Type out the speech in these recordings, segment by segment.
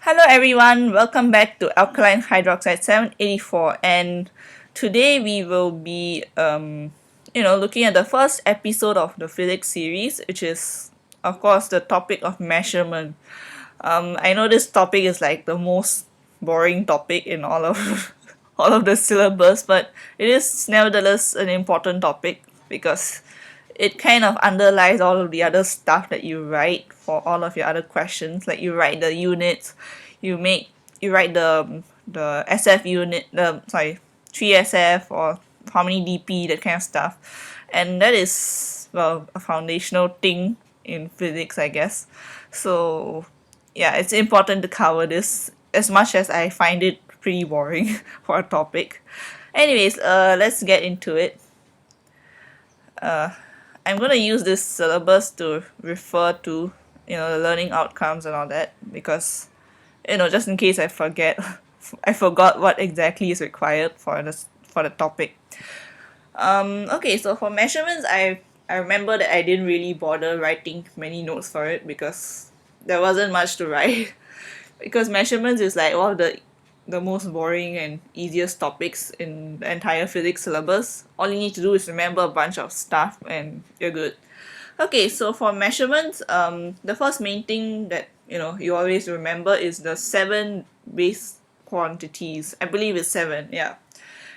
Hello everyone, welcome back to alkaline hydroxide 784, and today we will be looking at the first episode of the physics series, which is of course the topic of measurement. I know this topic is like the most boring topic in all of all of the syllabus, but it is nevertheless an important topic because it kind of underlies all of the other stuff that you write for all of your other questions. Like you write the units, you make you write the SF unit, the sorry 3SF or how many DP, that kind of stuff, and that is, well, a foundational thing in physics, I guess. So yeah, it's important to cover this as much as I find it pretty boring for a topic. Anyways, let's get into it. I'm gonna use this syllabus to refer to the learning outcomes and all that, because just in case I forget I forgot what exactly is required for the topic. Okay, so for measurements, I remember that I didn't really bother writing many notes for it because there wasn't much to write. Because measurements is like one of the most boring and easiest topics in the entire physics syllabus. All you need to do is remember a bunch of stuff and you're good. Okay, so for measurements, the first main thing that you always remember is the seven base quantities. I believe it's seven, yeah.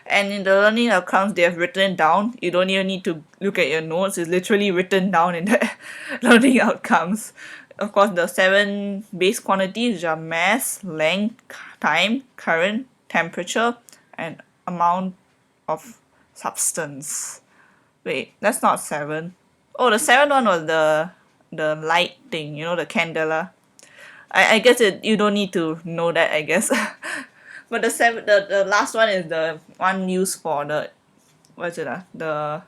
And in the learning outcomes, they have written it down. You don't even need to look at your notes. It's literally written down in the learning outcomes. Of course, the seven base quantities, which are mass, length, time, current, temperature, and amount of substance. Wait, that's not seven. Oh, the seventh one was the light thing, the candela. I guess you don't need to know that, I guess. But the last one is the one used for the, what's it, the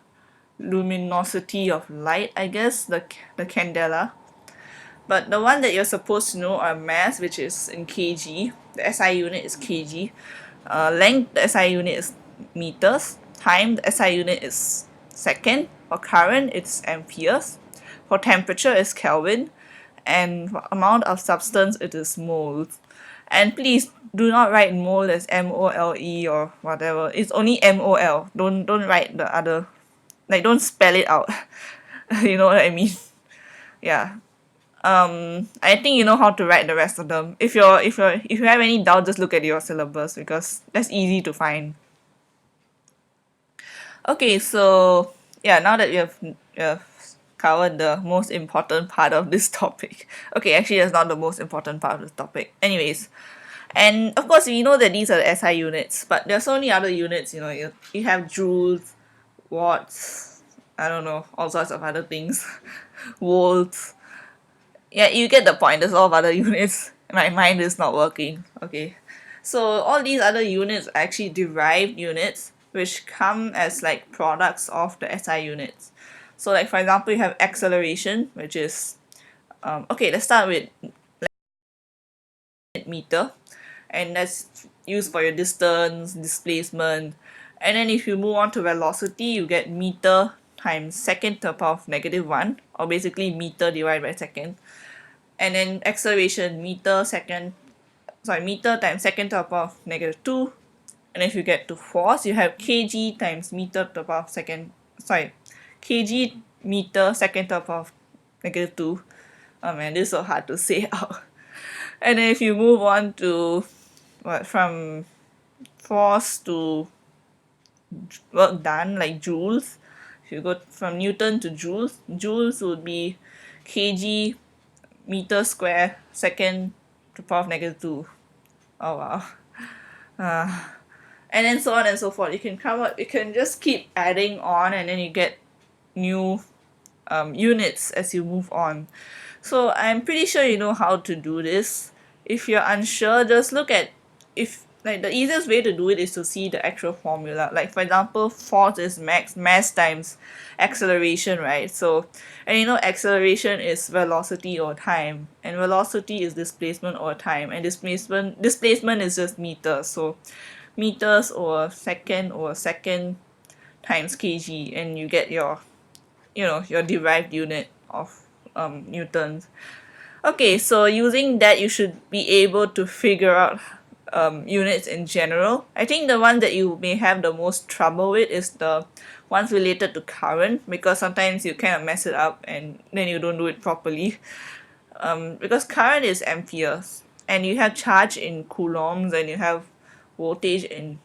luminosity of light, I guess, the candela. But the one that you're supposed to know are mass, which is in kg. The SI unit is kg. Length, the SI unit is meters. Time, the SI unit is second. For current, it's amperes. For temperature, is Kelvin. And for amount of substance, it is moles. And please do not write mole as MOLE or whatever. It's only MOL. Don't write the other, like, don't spell it out. You know what I mean? Yeah. I think you know how to write the rest of them. If you have any doubt, just look at your syllabus because that's easy to find. Okay, so yeah, now that we have covered the most important part of this topic. Okay, actually that's not the most important part of this topic. Anyways, and of course we know that these are the SI units, but there's so many other units. You have joules, watts, I don't know, all sorts of other things, volts. Yeah, you get the point. There's a lot of other units. My mind is not working. Okay. So all these other units are actually derived units which come as like products of the SI units. So like for example you have acceleration, which is okay, let's start with meter, and that's used for your distance, displacement. And then if you move on to velocity, you get meter times second to the power of -1, or basically meter divided by second. And then acceleration, meter times second to the power of -2. And if you get to force, you have kg times meter to the power of kg meter second to the power of -2. Oh man, this is so hard to say out. And then if you move on to from force to work done, like joules, if you go from Newton to joules would be kg meter square second to the power of -2. Oh wow. And then so on and so forth. You can just keep adding on, and then you get new units as you move on. So I'm pretty sure you know how to do this. If you're unsure, just look at, if like, the easiest way to do it is to see the actual formula. Like for example, force is mass times acceleration, right? So, and acceleration is velocity over time, and velocity is displacement over time, and displacement is just meters. So meters over second times kg, and you get your your derived unit of newtons. Okay, so using that, you should be able to figure out units in general. I think the one that you may have the most trouble with is the ones related to current, because sometimes you kind of mess it up and then you don't do it properly. Because current is amperes, and you have charge in coulombs, and you have voltage in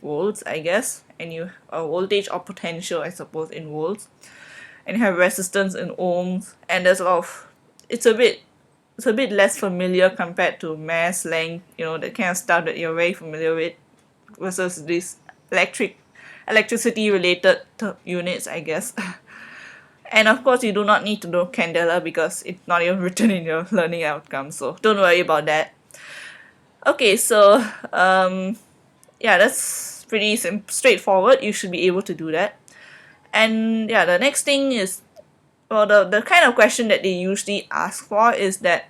volts, I guess, and you voltage or potential, I suppose, in volts, and you have resistance in ohms, and there's a lot of it's a bit less familiar compared to mass length, that kind of stuff that you're very familiar with, versus these electricity related units, I guess. And of course, you do not need to know candela because it's not even written in your learning outcome, so don't worry about that. Okay, so yeah, that's pretty straightforward. You should be able to do that. And yeah, the next thing is, well, the kind of question that they usually ask for is that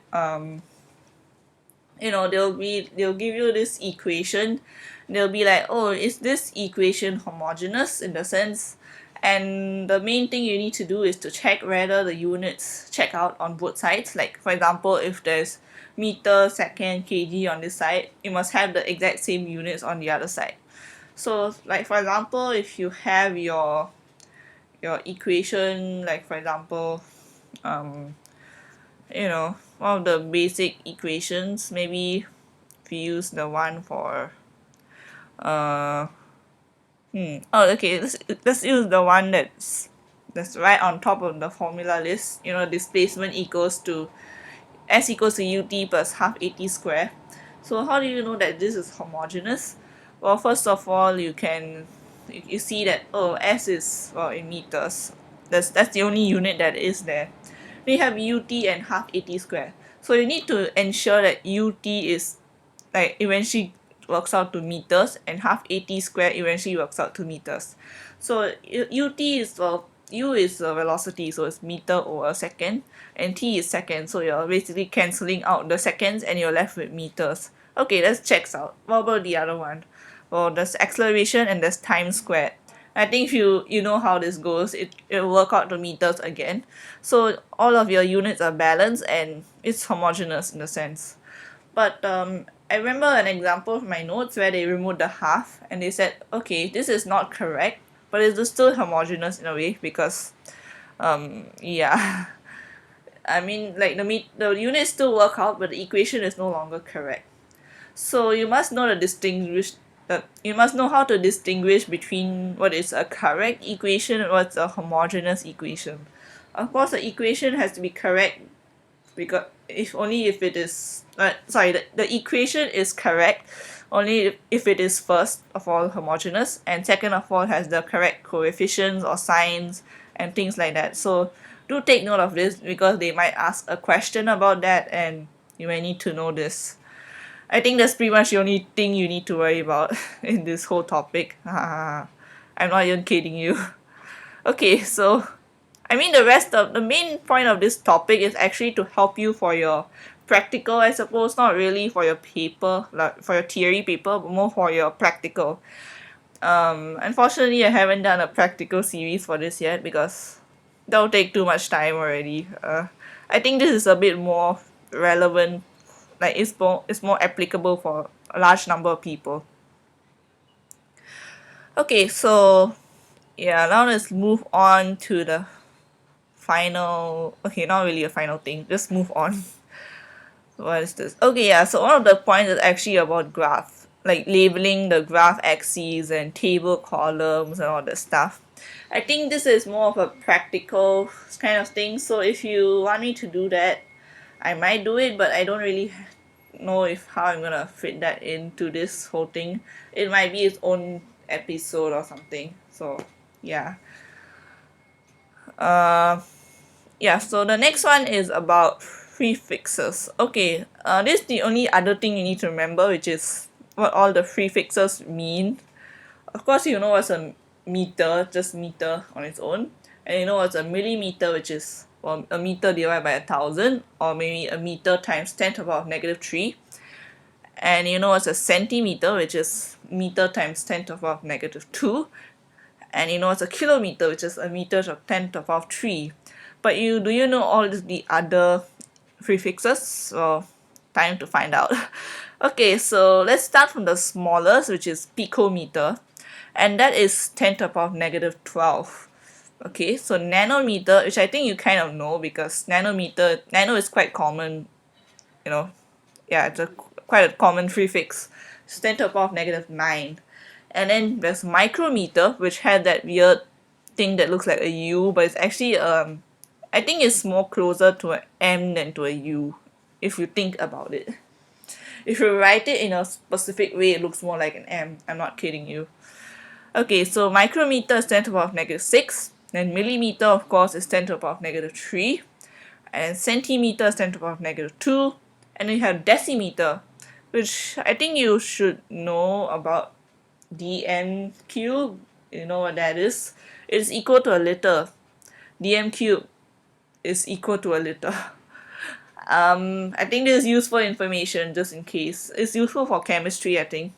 they'll give you this equation. They'll be like, oh, is this equation homogeneous in the sense, and the main thing you need to do is to check whether the units check out on both sides. Like, for example, if there's meter, second, kg on this side, you must have the exact same units on the other side. So like, for example, if you have your equation, like for example, one of the basic equations, maybe if you use the one for uh okay, let's use the one that's right on top of the formula list. Displacement equals to S equals to ut plus half at square. So how do you know that this is homogeneous? Well, first of all, you see that, oh, S is, well, in meters. That's the only unit that is there. We have ut and half at square. So you need to ensure that ut is, like, eventually works out to meters, and half at square eventually works out to meters. So ut is, well, u is the velocity, so it's meter over second, and t is second, so you're basically cancelling out the seconds and you're left with meters. Okay, that checks out. What about the other one? Well, there's acceleration and there's time squared. I think if you know how this goes, it'll work out to meters again. So all of your units are balanced and it's homogeneous in a sense. But I remember an example from my notes where they removed the half and they said, okay, this is not correct, but it's still homogeneous in a way because, yeah. I mean, like, the units still work out, but the equation is no longer correct. So you must know you must know how to distinguish between what is a correct equation and what's a homogeneous equation. Of course, the equation has to be correct because if it is the equation is correct only if it is first of all homogeneous, and second of all has the correct coefficients or signs and things like that. So do take note of this because they might ask a question about that and you may need to know this. I think that's pretty much the only thing you need to worry about in this whole topic. I'm not even kidding you. Okay, so I mean, the main point of this topic is actually to help you for your practical, I suppose, not really for your paper, like for your theory paper, but more for your practical. Unfortunately, I haven't done a practical series for this yet because that will take too much time already. I think this is a bit more relevant, like it's more applicable for a large number of people. Okay, so yeah, now let's move on to the final, okay, not really a final thing, just move on. What is this? Okay, yeah, so one of the points is actually about graph, like labeling the graph axes and table columns and all that stuff. I think this is more of a practical kind of thing, so if you want me to do that, I might do it, but I don't really know if how I'm gonna fit that into this whole thing. It might be its own episode or something, so yeah. uh yeah, so the next one is about prefixes. Okay, this is the only other thing you need to remember, which is what all the prefixes mean. Of course, you know what's a meter, just meter on its own, and you know what's a millimeter, which is, well, a meter divided by 1,000, or maybe a meter times 10 to the power of -3. And you know what's a centimeter, which is meter times 10 to the power of -2. And you know what's a kilometer, which is a meter of 10 to the power of 3. But do you know all the other prefixes, so time to find out. Okay, so let's start from the smallest, which is picometer, and that is 10 to the power of negative 12. Okay, so nanometer, which I think you kind of know because nano is quite common, you know, yeah, it's quite a common prefix. It's 10 to the power of negative 9. And then there's micrometer, which had that weird thing that looks like a U, but it's actually I think it's more closer to an M than to a U, if you think about it. If you write it in a specific way, it looks more like an M. I'm not kidding you. Okay, so micrometer is 10 to the power of negative 6, then millimeter, of course, is 10 to the power of negative 3, and centimeter is 10 to the power of negative 2, and then you have decimeter, which I think you should know about dm cube. You know what that is? It is equal to a liter. Dm cube is equal to a liter. I think this is useful information just in case. It's useful for chemistry, I think,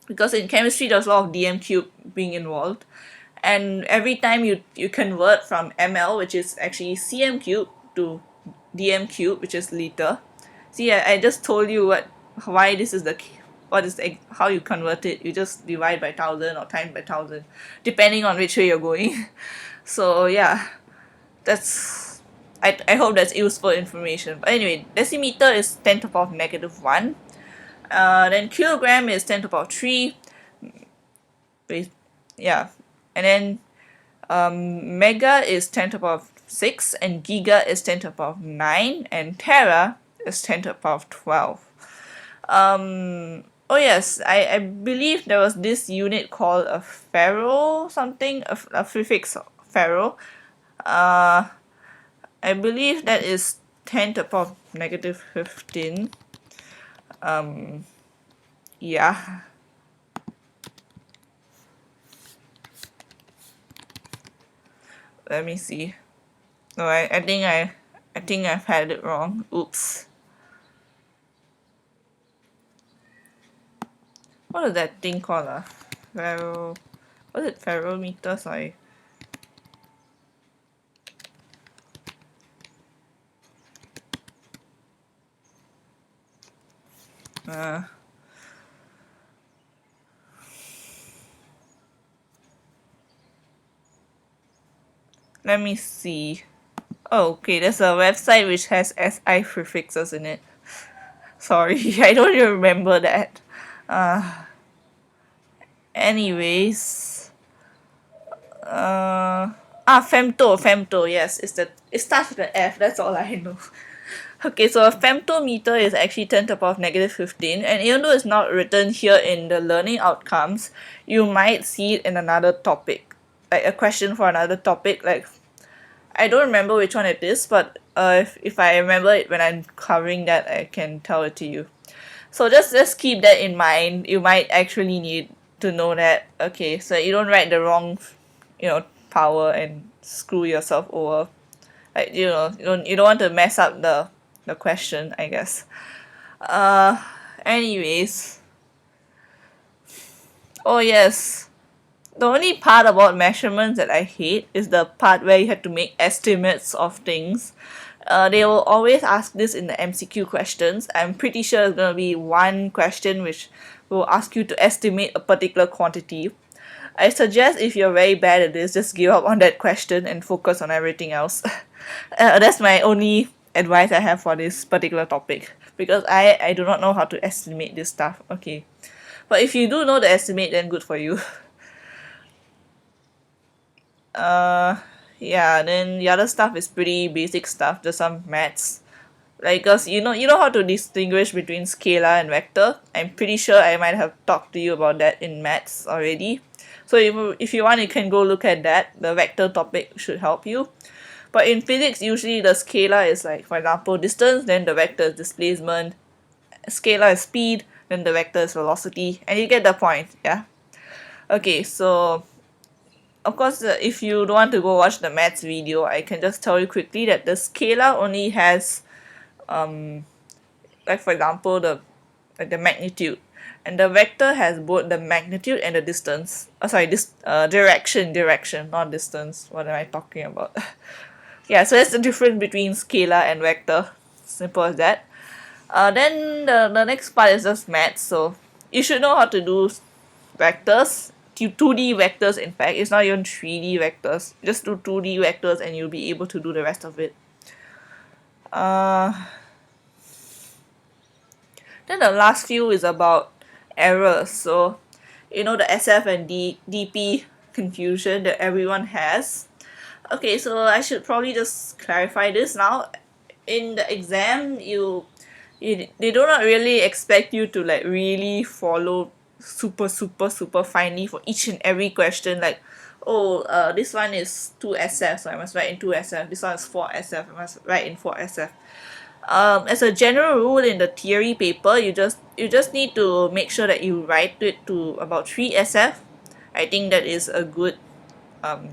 because in chemistry there's a lot of dm cube being involved, and every time you convert from ml, which is actually cm cube, to dm cube, which is liter. See, I just told you why this is how you convert it. You just divide by 1000 or times by 1000, depending on which way you're going. So yeah, that's I hope that's useful information. But anyway, decimeter is 10 to the power of negative 1. Then kilogram is 10 to the power of 3. Yeah, and then mega is 10 to the power of 6, and giga is 10 to the power of 9, and tera is 10 to the power of 12. Oh yes, I believe there was this unit called a ferro something, a prefix ferro. I believe that is 10 to the power of negative 15. Yeah. Let me see. No, I think I've had it wrong. Oops. What is that thing called? Ferro. What is it? Ferrometer? Sorry. Let me see. Oh, okay, there's a website which has SI prefixes in it. Sorry, I don't even remember that. Anyways. Femto, yes. It starts with an F, that's all I know. Okay, so a femtometer is actually 10 to the power of negative 15, and even though it's not written here in the learning outcomes, you might see it in another topic, like a question for another topic. Like, I don't remember which one it is, but if I remember it when I'm covering that, I can tell it to you. So just keep that in mind. You might actually need to know that. Okay, so you don't write the wrong, power and screw yourself over. Like, you don't want to mess up the question, I guess. Anyways. Oh yes. The only part about measurements that I hate is the part where you have to make estimates of things. They will always ask this in the MCQ questions. I'm pretty sure there's going to be one question which will ask you to estimate a particular quantity. I suggest if you're very bad at this, just give up on that question and focus on everything else. That's my only advice I have for this particular topic, because I do not know how to estimate this stuff. Okay, but if you do know the estimate, then good for you. Yeah, then the other stuff is pretty basic stuff, just some maths. Like, cause you know how to distinguish between scalar and vector. I'm pretty sure I might have talked to you about that in maths already. So if you want, you can go look at that. The vector topic should help you. But in physics, usually the scalar is like, for example, distance, then the vector is displacement, scalar is speed, then the vector is velocity, and you get the point, yeah? Okay, so of course, if you don't want to go watch the maths video, I can just tell you quickly that the scalar only has, like for example, the magnitude, and the vector has both the magnitude and the distance. Direction, not distance. What am I talking about? Yeah, so that's the difference between scalar and vector. simple as that. Then the next part is just maths. So you should know how to do vectors, 2D vectors. In fact, it's not even 3D vectors. Just do 2D vectors and you'll be able to do the rest of it. Then the last few is about errors. So the SF and DP confusion that everyone has. Okay, so I should probably just clarify this now. In the exam, they do not really expect you to like really follow super finely for each and every question. Like, oh, this one is 2SF, so I must write in 2SF. This one is 4SF, I must write in 4SF. As a general rule in the theory paper, you just need to make sure that you write it to about 3SF. I think that is a good um,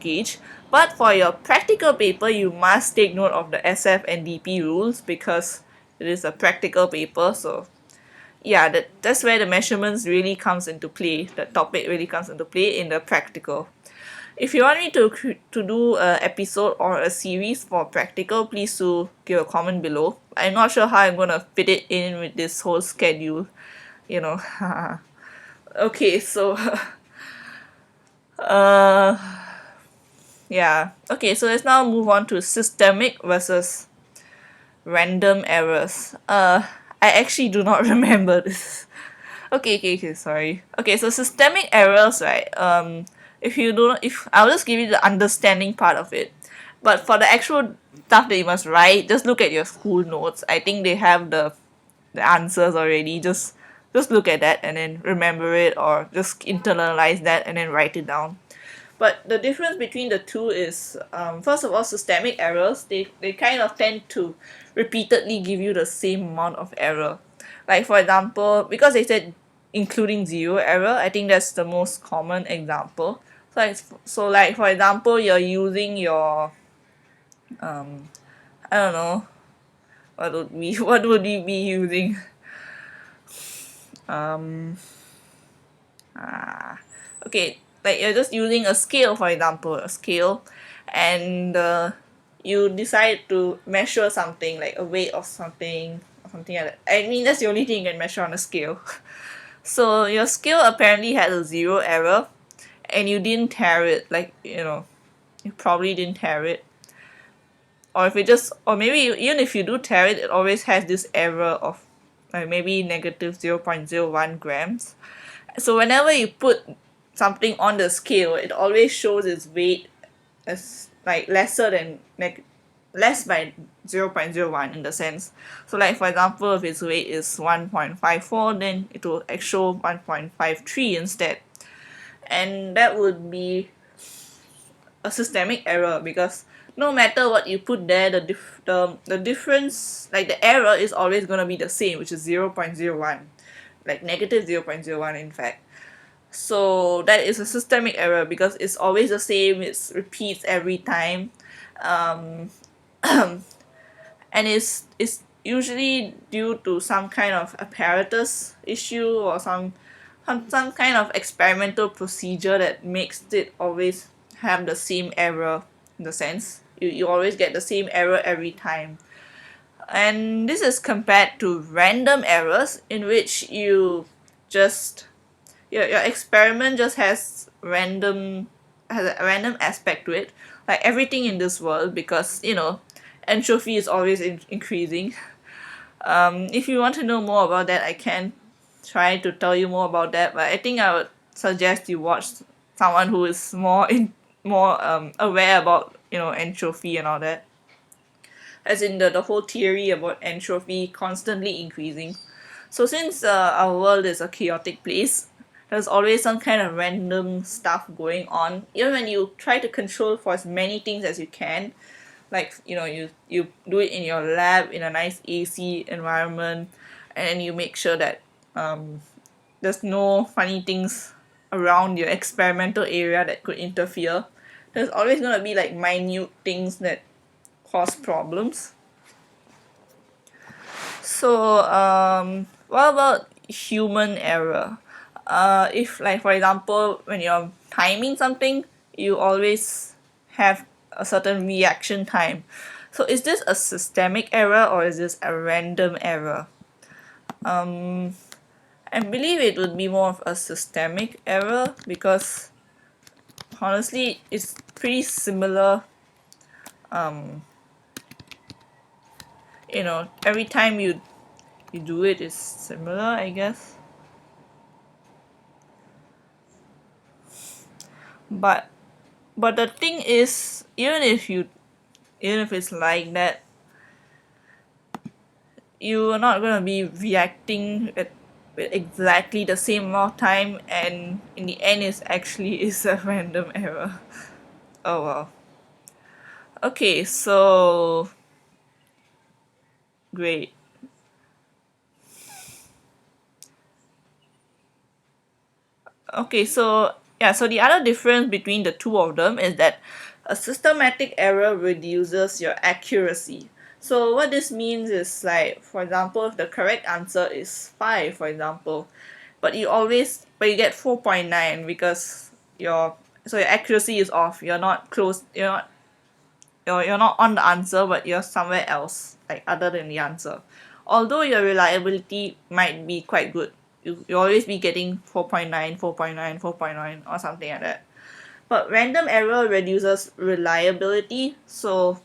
gauge. But for your practical paper, you must take note of the SF and DP rules because it is a practical paper. So yeah, that's where the measurements really comes into play. The topic really comes into play in the practical. If you want me to do a episode or a series for practical, please do give a comment below. I'm not sure how I'm gonna fit it in with this whole schedule, you know. Okay, so uh yeah. Okay, so let's now move on to systemic versus random errors. I actually do not remember this. Okay, sorry. Okay, so systemic errors, right? If I'll just give you the understanding part of it, but for the actual stuff that you must write, just look at your school notes. I think they have the answers already. Just look at that and then remember it, or just internalize that and then write it down. But the difference between the two is, first of all, systemic errors, they kind of tend to repeatedly give you the same amount of error. Like for example, because they said including zero error, I think that's the most common example. So like for example, you're using your I don't know, what would we be using? Um okay, like you're just using a scale, for example, a scale, and you decide to measure something like a weight of something or something like that. I mean, that's the only thing you can measure on a scale. So your scale apparently had a zero error and you didn't tear it, like you probably didn't tear it. Or if it just, or maybe even if you do tear it, it always has this error of like maybe negative 0.01 grams. So whenever you put something on the scale, it always shows its weight as like lesser than less by 0.01 in the sense. So like for example, if its weight is 1.54, then it will show 1.53 instead. And that would be a systemic error because no matter what you put there, the difference, like the error is always going to be the same, which is 0.01, like negative 0.01 in fact. So that is a systemic error because it's always the same, it repeats every time. um, and it's usually due to some kind of apparatus issue or some kind of experimental procedure that makes it always have the same error. In the sense, you always get the same error every time. And this is compared to random errors in which just your experiment just has a random aspect to it, like everything in this world, because entropy is always increasing. If you want to know more about that, I can try to tell you more about that, but I think I would suggest you watch someone who is more aware about entropy and all that, as in the whole theory about entropy constantly increasing. So since our world is a chaotic place, there's always some kind of random stuff going on. Even when you try to control for as many things as you can, like you do it in your lab in a nice AC environment, and then you make sure that there's no funny things around your experimental area that could interfere. There's always gonna be like minute things that cause problems. So what about human error? If like for example when you're timing something, you always have a certain reaction time. So is this a systemic error or is this a random error? I believe it would be more of a systemic error because honestly it's pretty similar. Every time you do it is similar, I guess. But the thing is, even if it's like that, you are not gonna be reacting with exactly the same amount of time, and in the end it's actually is a random error. Oh well. Okay, so great. Okay, so yeah, so the other difference between the two of them is that a systematic error reduces your accuracy. So what this means is, like, for example, if the correct answer is 5, for example, but you get 4.9 because your accuracy is off. You're not close. You're not on the answer, but you're somewhere else, like other than the answer. Although your reliability might be quite good, you always be getting 4.9, 4.9, 4.9, or something like that. But random error reduces reliability, so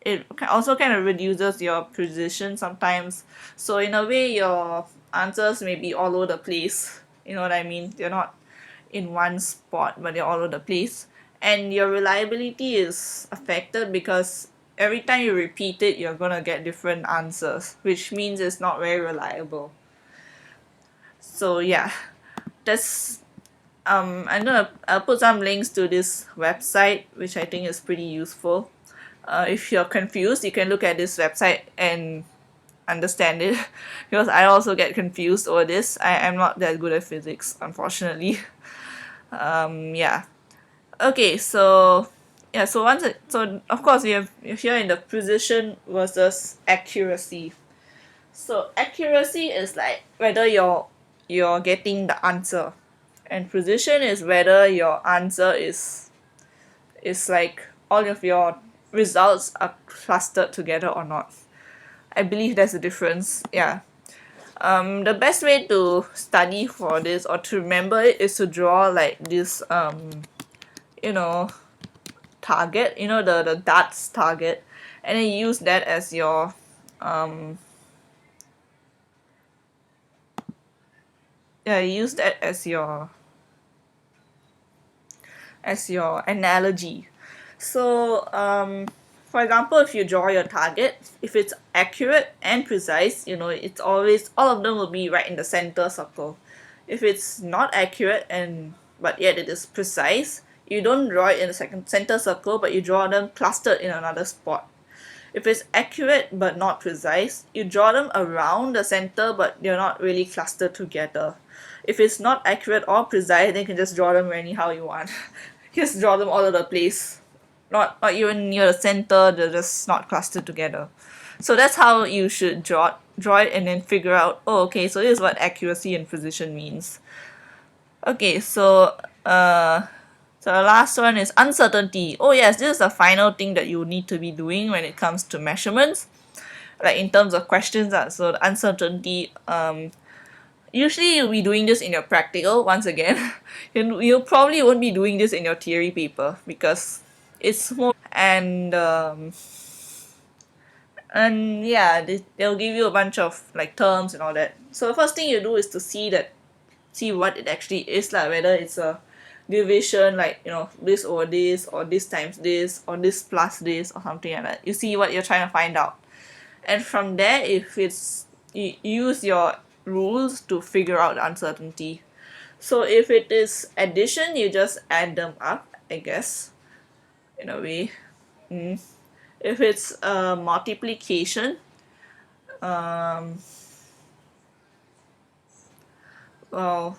it also kind of reduces your precision sometimes. So in a way, your answers may be all over the place. You know what I mean? They're not in one spot, but they're all over the place. And your reliability is affected because every time you repeat it, you're gonna get different answers, which means it's not very reliable. So yeah, that's I'll put some links to this website, which I think is pretty useful. If you're confused, you can look at this website and understand it because I also get confused over this. I'm not that good at physics, unfortunately. Yeah. Okay, so yeah, so of course we have here in the precision versus accuracy. So accuracy is like whether you're getting the answer, and precision is whether your answer is like all of your results are clustered together or not. I believe there's a difference. Yeah. The best way to study for this or to remember it is to draw like this you know target, the darts target, and then use that as your um yeah, use that as your analogy. So, for example, if you draw your target, if it's accurate and precise, it's always all of them will be right in the center circle. If it's not accurate and but yet it is precise, you don't draw it in the second center circle, but you draw them clustered in another spot. If it's accurate but not precise, you draw them around the center but they're not really clustered together. If it's not accurate or precise, then you can just draw them anyhow you want. Just draw them all over the place. Not even near the center, they're just not clustered together. So that's how you should draw it and then figure out, oh okay, so this is what accuracy and precision means. Okay, so the last one is uncertainty. Oh yes, this is the final thing that you need to be doing when it comes to measurements, like in terms of questions. So the uncertainty, usually you'll be doing this in your practical once again. You probably won't be doing this in your theory paper because it's more and yeah, they'll give you a bunch of like terms and all that. So the first thing you do is to see what it actually is, like whether it's a division, like this over this or this times this or this plus this or something like that. You see what you're trying to find out, and from there, if it's you use your rules to figure out the uncertainty. So if it is addition, you just add them up, I guess, in a way. If it's multiplication, um well,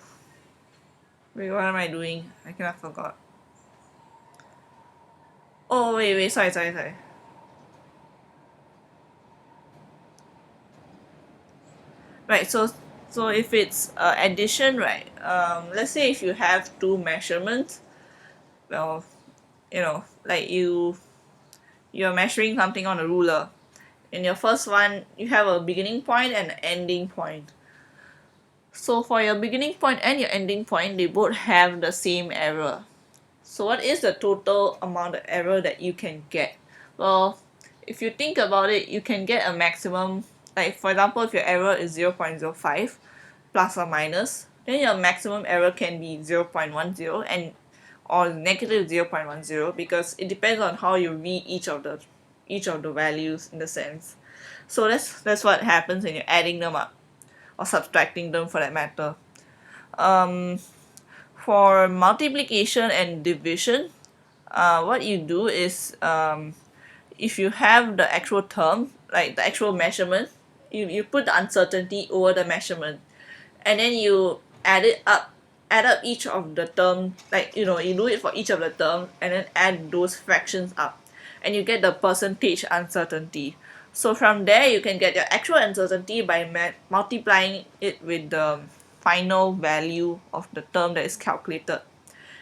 wait, what am I doing? I kind of forgot. Oh wait, sorry. Right, so if it's addition, right? Let's say if you have two measurements, well, like you you're measuring something on a ruler. In your first one, you have a beginning point and an ending point. So for your beginning point and your ending point, they both have the same error. So what is the total amount of error that you can get? Well, if you think about it, you can get a maximum, like for example, if your error is 0.05 plus or minus, then your maximum error can be 0.10 and or negative 0.10, because it depends on how you read each of the values in the sense. So that's what happens when you're adding them up or subtracting them for that matter. Um, for multiplication and division, what you do is if you have the actual term, like the actual measurement, you put the uncertainty over the measurement, and then you add up each of the term, like you do it for each of the term and then add those fractions up, and you get the percentage uncertainty. So from there you can get your actual uncertainty by multiplying it with the final value of the term that is calculated,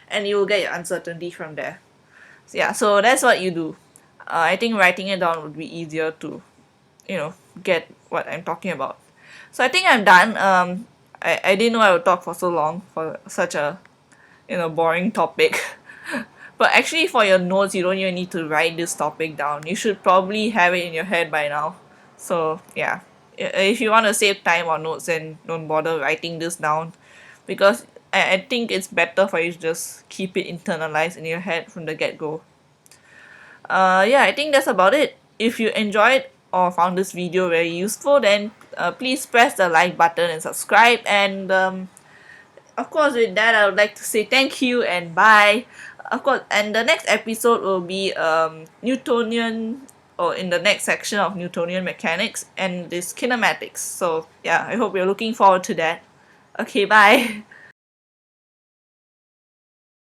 and you will get your uncertainty from there. So yeah, so that's what you do. I think writing it down would be easier to get what I'm talking about. So I think I'm done. I didn't know I would talk for so long for such a boring topic. But actually for your notes, you don't even need to write this topic down. You should probably have it in your head by now. So yeah, if you want to save time on notes, then don't bother writing this down, because I think it's better for you to just keep it internalized in your head from the get-go. Yeah, I think that's about it. If you enjoyed or found this video very useful, then please press the like button and subscribe. And of course, with that, I would like to say thank you and bye. Of course, and the next episode will be Newtonian, or in the next section of Newtonian mechanics and this kinematics. So yeah, I hope you're looking forward to that. Okay, bye.